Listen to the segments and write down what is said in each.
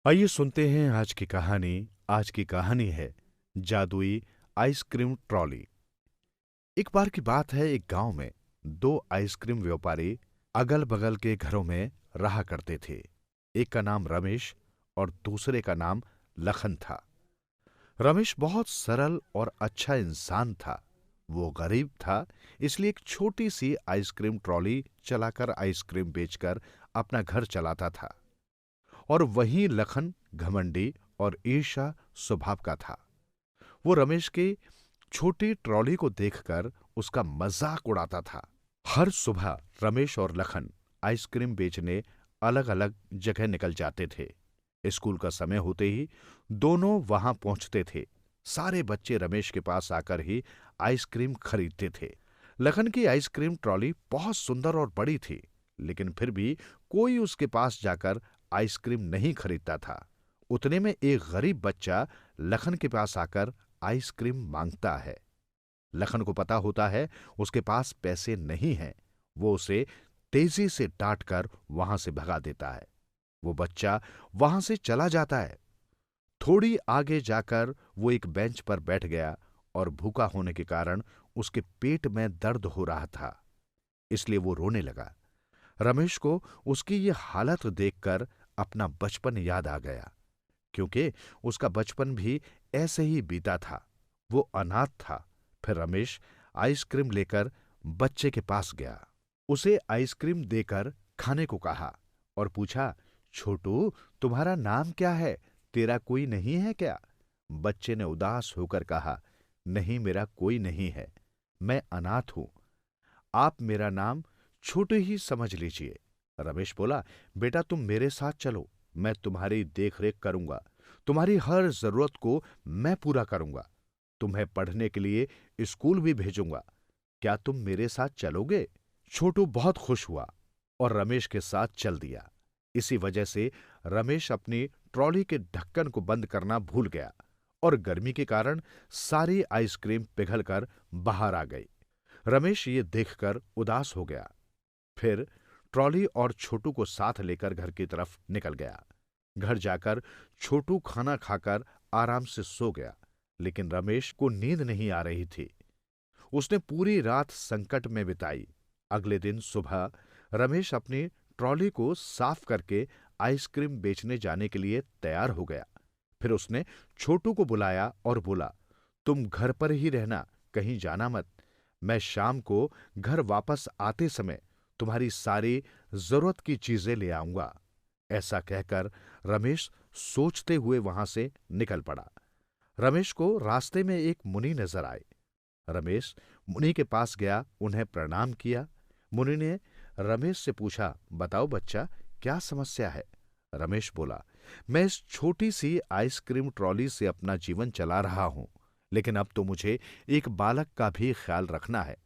आइए सुनते हैं आज की कहानी। आज की कहानी है जादुई आइसक्रीम ट्रॉली। एक बार की बात है, एक गांव में दो आइसक्रीम व्यापारी अगल-बगल के घरों में रहा करते थे। एक का नाम रमेश और दूसरे का नाम लखन था। रमेश बहुत सरल और अच्छा इंसान था। वो गरीब था, इसलिए एक छोटी सी आइसक्रीम ट्रॉली चलाकर आइसक्रीम बेचकर अपना घर चलाता था। और वहीं लखन घमंडी और ईर्ष्या स्वभाव का था। वो रमेश की छोटी ट्रॉली को देखकर उसका मजाक उड़ाता था। हर सुबह रमेश और लखन आइसक्रीम बेचने अलग अलग जगह निकल जाते थे। स्कूल का समय होते ही दोनों वहां पहुंचते थे। सारे बच्चे रमेश के पास आकर ही आइसक्रीम खरीदते थे। लखन की आइसक्रीम ट्रॉली बहुत सुंदर और बड़ी थी, लेकिन फिर भी कोई उसके पास जाकर आइसक्रीम नहीं खरीदता था। उतने में एक गरीब बच्चा लखन के पास आकर आइसक्रीम मांगता है। लखन को पता होता है उसके पास पैसे नहीं हैं। वो उसे तेजी से डांटकर वहां से भगा देता है। वो बच्चा वहां से चला जाता है। थोड़ी आगे जाकर वो एक बेंच पर बैठ गया और भूखा होने के कारण उसके पेट में दर्द हो रहा था, इसलिए वो रोने लगा। रमेश को उसकी ये हालत देखकर अपना बचपन याद आ गया, क्योंकि उसका बचपन भी ऐसे ही बीता था। वो अनाथ था। फिर रमेश आइसक्रीम लेकर बच्चे के पास गया। उसे आइसक्रीम देकर खाने को कहा और पूछा, छोटू, तुम्हारा नाम क्या है? तेरा कोई नहीं है क्या? बच्चे ने उदास होकर कहा, नहीं, मेरा कोई नहीं है, मैं अनाथ हूं। आप मेरा नाम छोटू ही समझ लीजिए। रमेश बोला, बेटा तुम मेरे साथ चलो, मैं तुम्हारी देखरेख करूंगा। तुम्हारी हर जरूरत को मैं पूरा करूंगा। तुम्हें पढ़ने के लिए स्कूल भी भेजूंगा। क्या तुम मेरे साथ चलोगे? छोटू बहुत खुश हुआ और रमेश के साथ चल दिया। इसी वजह से रमेश अपनी ट्रॉली के ढक्कन को बंद करना भूल गया और गर्मी के कारण सारी आइसक्रीम पिघलकर बाहर आ गई। रमेश ये देखकर उदास हो गया। फिर ट्रॉली और छोटू को साथ लेकर घर की तरफ निकल गया। घर जाकर छोटू खाना खाकर आराम से सो गया, लेकिन रमेश को नींद नहीं आ रही थी। उसने पूरी रात संकट में बिताई। अगले दिन सुबह रमेश अपनी ट्रॉली को साफ करके आइसक्रीम बेचने जाने के लिए तैयार हो गया। फिर उसने छोटू को बुलाया और बोला, तुम घर पर ही रहना, कहीं जाना मत। मैं शाम को घर वापस आते समय तुम्हारी सारी जरूरत की चीजें ले आऊंगा। ऐसा कहकर रमेश सोचते हुए वहां से निकल पड़ा। रमेश को रास्ते में एक मुनि नजर आए। रमेश मुनि के पास गया, उन्हें प्रणाम किया। मुनि ने रमेश से पूछा, बताओ बच्चा, क्या समस्या है? रमेश बोला, मैं इस छोटी सी आइसक्रीम ट्रॉली से अपना जीवन चला रहा हूं, लेकिन अब तो मुझे एक बालक का भी ख्याल रखना है।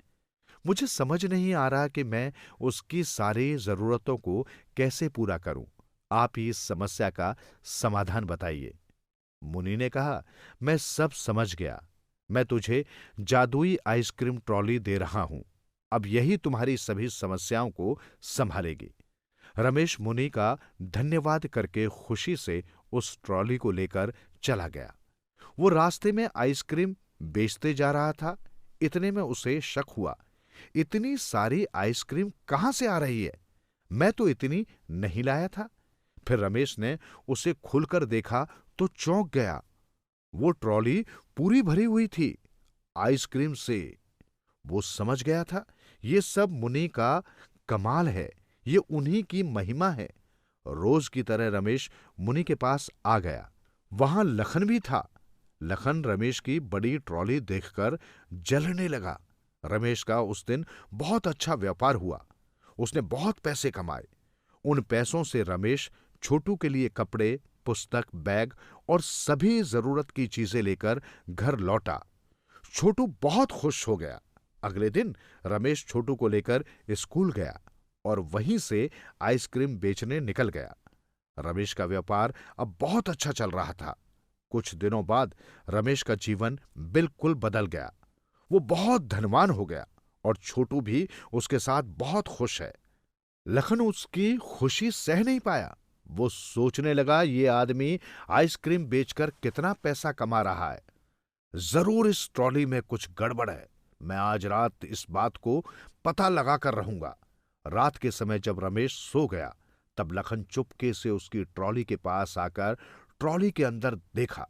मुझे समझ नहीं आ रहा कि मैं उसकी सारी जरूरतों को कैसे पूरा करूं। आप ही इस समस्या का समाधान बताइए। मुनि ने कहा, मैं सब समझ गया। मैं तुझे जादुई आइसक्रीम ट्रॉली दे रहा हूं। अब यही तुम्हारी सभी समस्याओं को संभालेगी। रमेश मुनि का धन्यवाद करके खुशी से उस ट्रॉली को लेकर चला गया। वो रास्ते में आइसक्रीम बेचते जा रहा था। इतने में उसे शक हुआ, इतनी सारी आइसक्रीम कहां से आ रही है? मैं तो इतनी नहीं लाया था। फिर रमेश ने उसे खुलकर देखा तो चौंक गया। वो ट्रॉली पूरी भरी हुई थी आइसक्रीम से। वो समझ गया था, ये सब मुनि का कमाल है, ये उन्हीं की महिमा है। रोज की तरह रमेश मुनि के पास आ गया। वहां लखन भी था। लखन रमेश की बड़ी ट्रॉली देखकर जलने लगा। रमेश का उस दिन बहुत अच्छा व्यापार हुआ। उसने बहुत पैसे कमाए। उन पैसों से रमेश छोटू के लिए कपड़े, पुस्तक, बैग और सभी जरूरत की चीजें लेकर घर लौटा। छोटू बहुत खुश हो गया। अगले दिन रमेश छोटू को लेकर स्कूल गया और वहीं से आइसक्रीम बेचने निकल गया। रमेश का व्यापार अब बहुत अच्छा चल रहा था। कुछ दिनों बाद रमेश का जीवन बिल्कुल बदल गया। वो बहुत धनवान हो गया और छोटू भी उसके साथ बहुत खुश है। लखन उसकी खुशी सह नहीं पाया। वो सोचने लगा, ये आदमी आइसक्रीम बेचकर कितना पैसा कमा रहा है। जरूर इस ट्रॉली में कुछ गड़बड़ है। मैं आज रात इस बात को पता लगा कर रहूंगा। रात के समय जब रमेश सो गया, तब लखन चुपके से उसकी ट्रॉली के पास आकर ट्रॉली के अंदर देखा।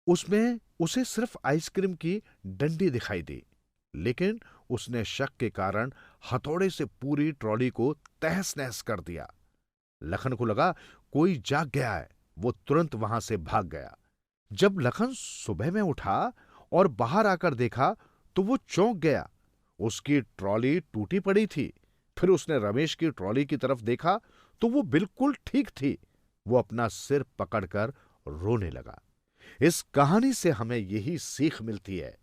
उसमें उसे सिर्फ आइसक्रीम की डंडी दिखाई दी, लेकिन उसने शक के कारण हथौड़े से पूरी ट्रॉली को तहस नहस कर दिया। लखन को लगा कोई जाग गया है। वो तुरंत वहां से भाग गया। जब लखन सुबह में उठा और बाहर आकर देखा, तो वो चौंक गया। उसकी ट्रॉली टूटी पड़ी थी। फिर उसने रमेश की ट्रॉली की तरफ देखा, तो वो बिल्कुल ठीक थी। वो अपना सिर पकड़कर रोने लगा। इस कहानी से हमें यही सीख मिलती है,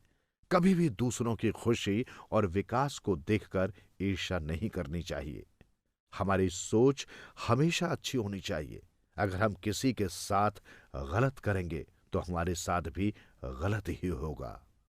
कभी भी दूसरों की खुशी और विकास को देखकर ईर्ष्या नहीं करनी चाहिए। हमारी सोच हमेशा अच्छी होनी चाहिए। अगर हम किसी के साथ गलत करेंगे, तो हमारे साथ भी गलत ही होगा।